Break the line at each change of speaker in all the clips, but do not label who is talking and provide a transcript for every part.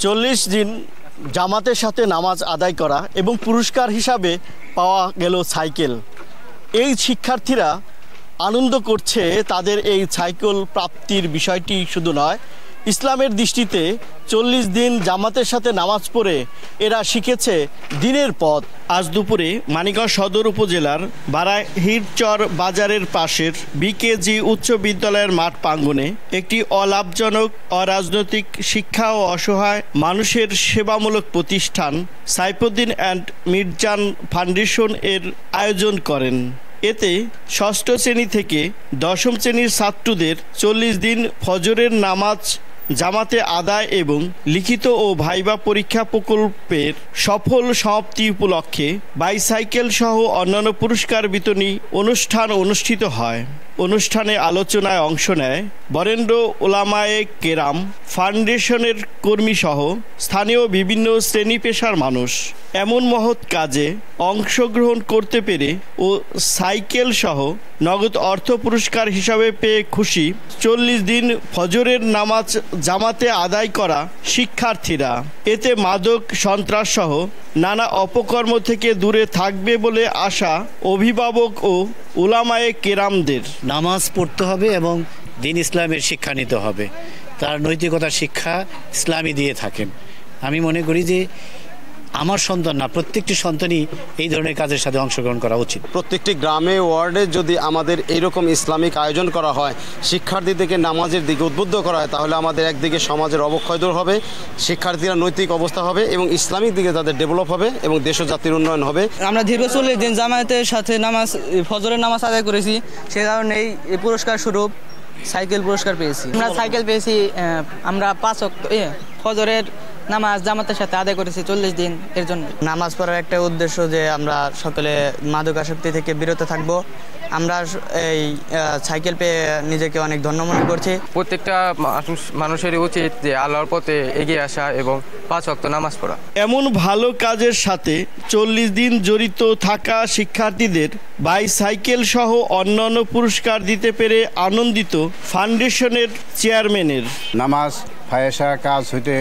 40 দিন জামাতের সাথে নামাজ আদায় করা এবং পুরস্কার হিসাবে পাওয়া গেল সাইকেল। এই শিক্ষার্থীরা আনন্দ করছে তাদের এই সাইকেল প্রাপ্তির বিষয়টি শুধু নয়, ইসলামের দৃষ্টিতে 40 দিন জামাতের সাথে নামাজ পড়ে এরা শিখেছে দিনের পথ। আজ দুপুরে মানিকগঞ্জ সদর উপজেলার বারাহিরচর বাজারের পাশের বিকেজি উচ্চ বিদ্যালয়ের মাঠ প্রাঙ্গণে একটি অলাভজনক অরাজনৈতিক শিক্ষা ও অসহায় মানুষের সেবামূলক প্রতিষ্ঠান সাইফুদ্দিন অ্যান্ড মির্জান ফাউন্ডেশন এর আয়োজন করেন। এতে ষষ্ঠ শ্রেণী থেকে দশম শ্রেণীর ছাত্রদের 40 দিন ফজরের নামাজ জামাতে আদায় এবং লিখিত ও ভাইবা পরীক্ষা প্রকল্পের সফল সমাপ্তি উপলক্ষে বাইসাইকেল সহ অন্যান্য পুরস্কার বিতরণী অনুষ্ঠান অনুষ্ঠিত হয়। অনুষ্ঠানে আলোচনায় অংশ নেয় বরেন্দ্র ওলামায়ে কেরাম ফাউন্ডেশনের কর্মীসহ স্থানীয় বিভিন্ন শ্রেণী পেশার মানুষ। এমন মহৎ কাজে অংশগ্রহণ করতে পেরে ও সাইকেল সহ নগদ অর্থ পুরস্কার হিসাবে পেয়ে খুশি 40 দিন ফজরের নামাজ জামাতে আদায় করা শিক্ষার্থীরা। এতে মাদক সন্ত্রাস সহ নানা অপকর্ম থেকে দূরে থাকবে বলে আশা অভিভাবক ও উলামায়ে কেরামদের।
নামাজ পড়তে হবে এবং দিন ইসলামের শিক্ষা নিতে হবে, তার নৈতিকতার শিক্ষা ইসলামী দিয়ে থাকেন। আমি মনে করি যে আমার সন্তান না, প্রত্যেকটি সন্তানই এই ধরনের কাজের সাথে অংশগ্রহণ করা উচিত।
প্রত্যেকটি গ্রামে ওয়ার্ডে যদি আমাদের এইরকম ইসলামিক আয়োজন করা হয়, শিক্ষার্থীদেরকে নামাজের দিকে উদ্বুদ্ধ করা হয়, তাহলে আমাদের একদিকে সমাজের অবক্ষয় দূর হবে, শিক্ষার্থীরা নৈতিক অবস্থা হবে এবং ইসলামিক দিকে তাদের ডেভেলপ হবে এবং দেশ ও জাতির উন্নয়ন হবে।
আমরা দীর্ঘ 40 দিন জামায়াতের সাথে ফজরের নামাজ আদায় করেছি, সে কারণে এই পুরস্কার স্বরূপ সাইকেল পুরস্কার পেয়েছি। আমরা সাইকেল পেয়েছি, আমরা 5 ওয়াক্ত ফজরের নামাজ জামাতের সাথে আদায় করেছি 40 দিন। এর জন্য
নামাজ পড়ার একটা উদ্দেশ্য যে আমরা সকলে মাদকাসক্তি থেকে বিরত থাকব। আমরা এই সাইকেল পেয়ে নিজেকে অনেক ধন্য মনে করছি।
প্রত্যেকটা মানুষেরই উচিত যে আল্লাহর পথে এগিয়ে আসা এবং 5 ওয়াক্ত নামাজ পড়া।
এমন ভালো কাজের সাথে 40 দিন জড়িত থাকা শিক্ষার্থীদের বাইসাইকেল সহ অন্যান্য পুরস্কার দিতে পেরে আনন্দিত ফাউন্ডেশনের চেয়ারম্যানের।
নামাজ ফায়সা কাজ হইতে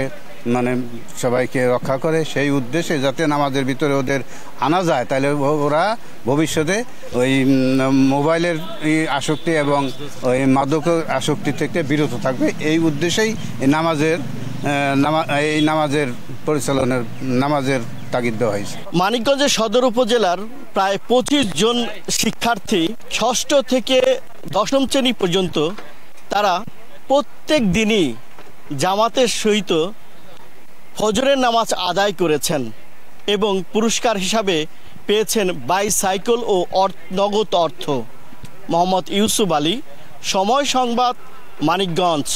সবাইকে রক্ষা করে, সেই উদ্দেশ্যে যাতে নামাজের ভিতরে ওদের আনা যায়, তাহলে ওরা ভবিষ্যতে ওই মোবাইলের আসক্তি এবং ওই মাদক আসক্তি থেকে বিরত থাকবে। এই উদ্দেশ্যেই এই নামাজের পরিচালনার নামাজের তাগিদ দেওয়া হয়েছে।
মানিকগঞ্জের সদর উপজেলার প্রায় 25 জন শিক্ষার্থী ষষ্ঠ থেকে দশম শ্রেণী পর্যন্ত তারা প্রত্যেক দিনই জামাতের সহিত ফজরের নামাজ আদায় করেছেন এবং পুরস্কার হিসাবে পেয়েছেন বাইসাইকেল ও নগদ অর্থ। মোহাম্মদ ইউসুফ আলী, সময় সংবাদ, মানিকগঞ্জ।